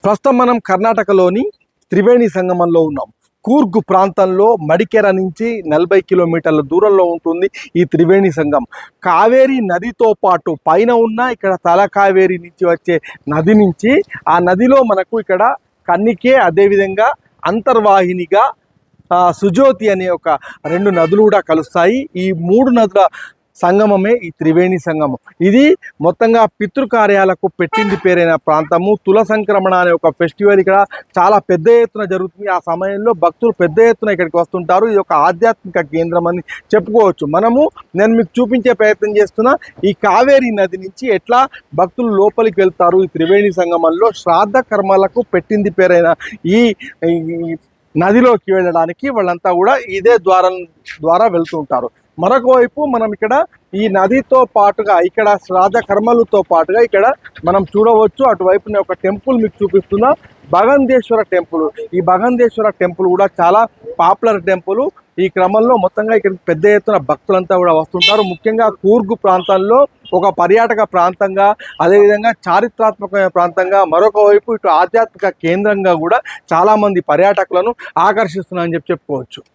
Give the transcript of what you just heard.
ప్రస్తుతం మనం కర్ణాటకలోని త్రివేణి సంగమంలో ఉన్నాం. కూర్గ్ ప్రాంతంలో మడికెర నుంచి 40 కిలోమీటర్ల దూరంలో ఉంటుంది ఈ త్రివేణి సంగం. కావేరీ నదితో పాటు పైన ఉన్న ఇక్కడ తల కావేరి నుంచి వచ్చే నది నుంచి ఆ నదిలో మనకు ఇక్కడ కన్నికే, అదేవిధంగా అంతర్వాహినిగా సుజోతి అనే ఒక 2 నదులు కూడా కలుస్తాయి. ఈ 3 నదుల సంగమమే ఈ త్రివేణి సంగమం. ఇది మొత్తంగా పితృకార్యాలకు పెట్టింది పేరైన ప్రాంతము. తుల సంక్రమణ అనే ఒక ఫెస్టివల్ ఇక్కడ చాలా పెద్ద ఎత్తున జరుగుతుంది. ఆ సమయంలో భక్తులు పెద్ద ఎత్తున ఇక్కడికి వస్తుంటారు. ఇది ఒక ఆధ్యాత్మిక కేంద్రం అని చెప్పుకోవచ్చు. నేను మీకు చూపించే ప్రయత్నం చేస్తున్నా ఈ కావేరీ నది నుంచి ఎట్లా భక్తులు లోపలికి వెళ్తారు. ఈ త్రివేణి సంగమంలో శ్రాద్ధ కర్మలకు పెట్టింది పేరైన ఈ నదిలోకి వెళ్ళడానికి వాళ్ళంతా కూడా ఇదే ద్వారా వెళ్తుంటారు. మరొక వైపు మనం ఇక్కడ ఈ నదితో పాటుగా ఇక్కడ శ్రాద్ధ కర్మలతో పాటుగా ఇక్కడ మనం చూడవచ్చు. అటువైపునే ఒక టెంపుల్ మీకు చూపిస్తున్నా, భగందేశ్వర టెంపుల్. ఈ భగందేశ్వర టెంపుల్ కూడా చాలా పాపులర్ టెంపుల్. ఈ క్రమంలో మొత్తంగా ఇక్కడికి పెద్ద ఎత్తున భక్తులంతా కూడా వస్తుంటారు. ముఖ్యంగా కూర్గ్ ప్రాంతాల్లో ఒక పర్యాటక ప్రాంతంగా, అదేవిధంగా చారిత్రాత్మకమైన ప్రాంతంగా, మరొక వైపు ఇటు ఆధ్యాత్మిక కేంద్రంగా కూడా చాలామంది పర్యాటకులను ఆకర్షిస్తున్నారని చెప్పుకోవచ్చు.